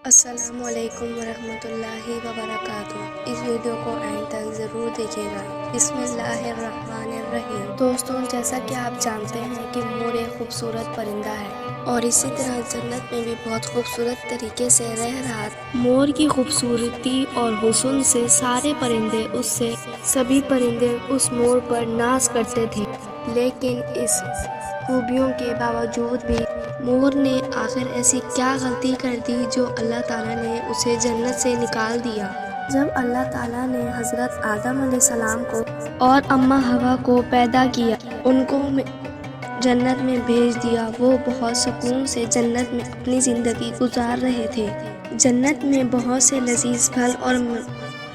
السلام علیکم ورحمۃ اللہ وبرکاتہ۔ اس ویڈیو کو اینڈ تک ضرور دیکھیے گا۔ بسم اللہ الرحمن الرحیم۔ دوستوں، جیسا کہ آپ جانتے ہیں کہ مور ایک خوبصورت پرندہ ہے اور اسی طرح جنت میں بھی بہت خوبصورت طریقے سے رہ رہا ہے۔ مور کی خوبصورتی اور حسن سے سبھی پرندے اس مور پر ناز کرتے تھے، لیکن اس خوبیوں کے باوجود بھی مور نے آخر ایسی کیا غلطی کر دی جو اللہ تعالیٰ نے اسے جنت سے نکال دیا۔ جب اللہ تعالیٰ نے حضرت آدم علیہ السلام کو اور اماں حوا کو پیدا کیا، ان کو جنت میں بھیج دیا، وہ بہت سکون سے جنت میں اپنی زندگی گزار رہے تھے۔ جنت میں بہت سے لذیذ پھل اور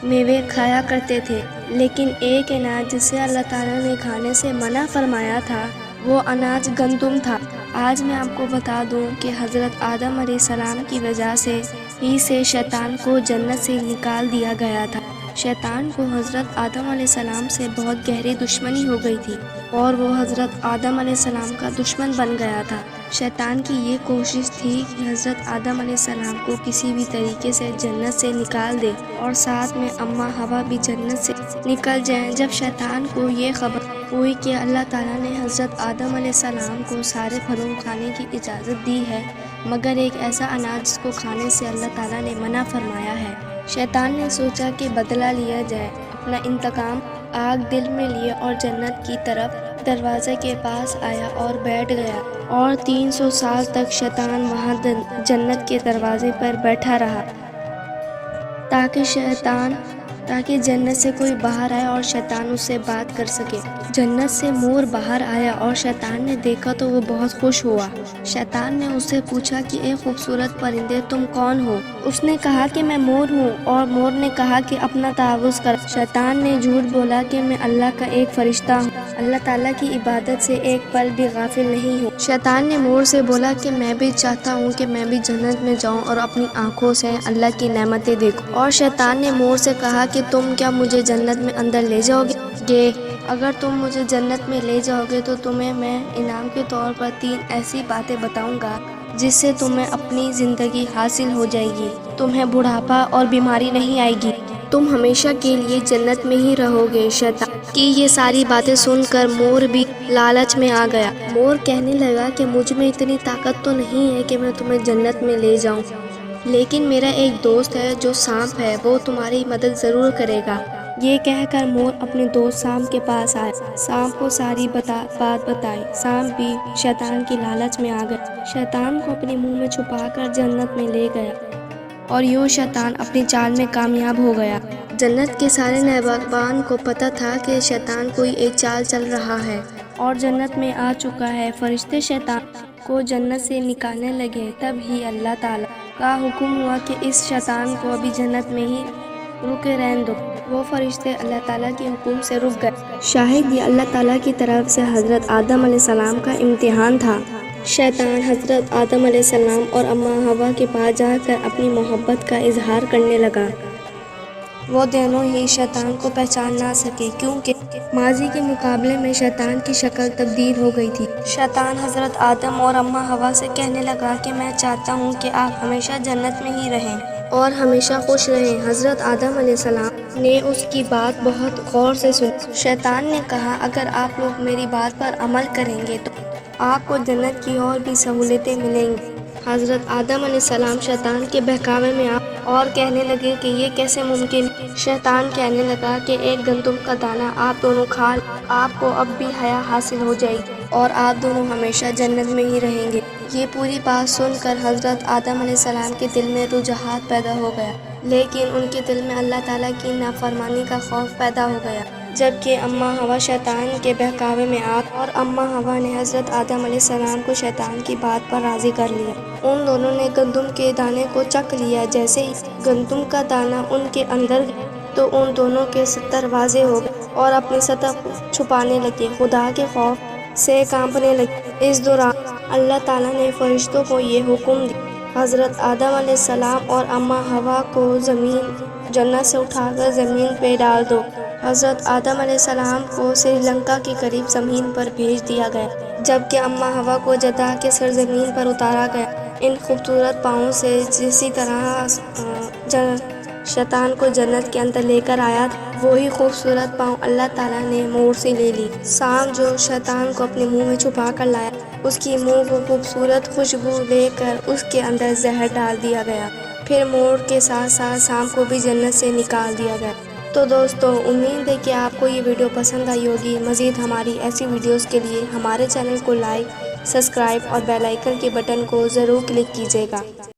میوے کھایا کرتے تھے، لیکن ایک اناج جسے اللہ تعالیٰ نے کھانے سے منع فرمایا تھا، وہ اناج گندم تھا۔ آج میں آپ کو بتا دوں کہ حضرت آدم علیہ السلام کی وجہ سے شیطان کو جنت سے نکال دیا گیا تھا۔ شیطان کو حضرت آدم علیہ السلام سے بہت گہری دشمنی ہو گئی تھی اور وہ حضرت آدم علیہ السلام کا دشمن بن گیا تھا۔ شیطان کی یہ کوشش تھی کہ حضرت آدم علیہ السلام کو کسی بھی طریقے سے جنت سے نکال دے اور ساتھ میں اماں حوا بھی جنت سے نکل جائیں۔ جب شیطان کو یہ خبر ہوئی کہ اللہ تعالیٰ نے حضرت آدم علیہ السلام کو سارے پھلوں کھانے کی اجازت دی ہے، مگر ایک ایسا اناج جس کو کھانے سے اللہ تعالیٰ نے منع فرمایا ہے، شیطان نے سوچا کہ بدلہ لیا جائے، اپنا انتقام آگ دل میں لیے اور جنت کی طرف دروازے کے پاس آیا اور بیٹھ گیا، اور 300 سال تک شیطان وہاں جنت کے دروازے پر بیٹھا رہا تاکہ جنت سے کوئی باہر آئے اور شیطان اس سے بات کر سکے۔ جنت سے مور باہر آیا اور شیطان نے دیکھا تو وہ بہت خوش ہوا۔ شیطان نے اس سے پوچھا کہ اے خوبصورت پرندے، تم کون ہو؟ اس نے کہا کہ میں مور ہوں، اور مور نے کہا کہ اپنا تعارف کر۔ شیطان نے جھوٹ بولا کہ میں اللہ کا ایک فرشتہ ہوں، اللہ تعالیٰ کی عبادت سے ایک پل بھی غافل نہیں ہوں۔ شیطان نے مور سے بولا کہ میں بھی چاہتا ہوں کہ میں بھی جنت میں جاؤں اور اپنی آنکھوں سے اللہ کی نعمتیں دیکھوں۔ اور شیطان نے مور سے کہا کہ تم کیا مجھے جنت میں اندر لے جاؤ گے؟ اگر تم مجھے جنت میں لے جاؤ گے تو تمہیں میں انعام کے طور پر 3 ایسی باتیں بتاؤں گا جس سے تمہیں اپنی زندگی حاصل ہو جائے گی، تمہیں بڑھاپا اور بیماری نہیں آئے گی، تم ہمیشہ کے لیے جنت میں ہی رہو گے۔ شیطان کی یہ ساری باتیں سن کر مور بھی لالچ میں آ گیا۔ مور کہنے لگا کہ مجھ میں اتنی طاقت تو نہیں ہے کہ میں تمہیں جنت میں لے جاؤں، لیکن میرا ایک دوست ہے جو سانپ ہے، وہ تمہاری مدد ضرور کرے گا۔ یہ کہہ کر مور اپنے دوست سانپ کے پاس آیا، سانپ کو ساری بات بتائی۔ سانپ بھی شیطان کی لالچ میں آ گیا، شیطان کو اپنے منہ میں چھپا کر جنت میں لے گیا، اور یوں شیطان اپنی چال میں کامیاب ہو گیا۔ جنت کے سارے نگہبان کو پتہ تھا کہ شیطان کوئی ایک چال چل رہا ہے اور جنت میں آ چکا ہے۔ فرشتے شیطان کو جنت سے نکالنے لگے، تب ہی اللہ تعالیٰ کا حکم ہوا کہ اس شیطان کو ابھی جنت میں ہی رکے رہنے دو۔ وہ فرشتے اللہ تعالیٰ کے حکم سے رک گئے۔ شاہد یہ اللہ تعالیٰ کی طرف سے حضرت آدم علیہ السلام کا امتحان تھا۔ شیطان حضرت آدم علیہ السلام اور اماں حوا کے پاس جا کر اپنی محبت کا اظہار کرنے لگا۔ وہ دونوں ہی شیطان کو پہچان نہ سکے، کیونکہ ماضی کے مقابلے میں شیطان کی شکل تبدیل ہو گئی تھی۔ شیطان حضرت آدم اور اماں حوا سے کہنے لگا کہ میں چاہتا ہوں کہ آپ ہمیشہ جنت میں ہی رہیں اور ہمیشہ خوش رہیں۔ حضرت آدم علیہ السلام نے اس کی بات بہت غور سے سنی۔ شیطان نے کہا، اگر آپ لوگ میری بات پر عمل کریں گے تو آپ کو جنت کی اور بھی سہولتیں ملیں گی۔ حضرت آدم علیہ السلام شیطان کے بہکاوے میں اور کہنے لگے کہ یہ کیسے ممکن ہے؟ شیطان کہنے لگا کہ ایک گندم کا دانہ آپ دونوں کھا لیں، آپ کو اب بھی حیا حاصل ہو جائے گی اور آپ دونوں ہمیشہ جنت میں ہی رہیں گے۔ یہ پوری بات سن کر حضرت آدم علیہ السلام کے دل میں رجحان پیدا ہو گیا، لیکن ان کے دل میں اللہ تعالیٰ کی نافرمانی کا خوف پیدا ہو گیا۔ جبکہ اماں حوا شیطان کے بہکاوے میں اور اماں حوا نے حضرت آدم علیہ السلام کو شیطان کی بات پر راضی کر لیا۔ ان دونوں نے گندم کے دانے کو چکھ لیا۔ جیسے ہی گندم کا دانہ ان کے اندر گیا تو ان دونوں کے ستر واضح ہو گئے اور اپنی سطح کو چھپانے لگے، خدا کے خوف سے کانپنے لگے۔ اس دوران اللہ تعالیٰ نے فرشتوں کو یہ حکم دیا، حضرت آدم علیہ السلام اور اماں حوا کو جنت سے اٹھا کر زمین پہ ڈال دو۔ حضرت آدم علیہ السلام کو سری لنکا کے قریب زمین پر بھیج دیا گیا، جبکہ اماں حوا کو جدہ کے سرزمین پر اتارا گیا۔ ان خوبصورت پاؤں سے جسی طرح شیطان کو جنت کے اندر لے کر آیا تھا، وہی خوبصورت پاؤں اللہ تعالیٰ نے مور سے لے لی۔ سانپ جو شیطان کو اپنے منہ میں چھپا کر لایا، اس کی منہ کو خوبصورت خوشبو لے کر اس کے اندر زہر ڈال دیا گیا، پھر مور کے ساتھ ساتھ سانپ کو بھی جنت سے نکال دیا گیا۔ تو دوستو، امید ہے کہ آپ کو یہ ویڈیو پسند آئی ہوگی۔ مزید ہماری ایسی ویڈیوز کے لیے ہمارے چینل کو لائک، سبسکرائب اور بیل آئیکن کے بٹن کو ضرور کلک کیجیے گا۔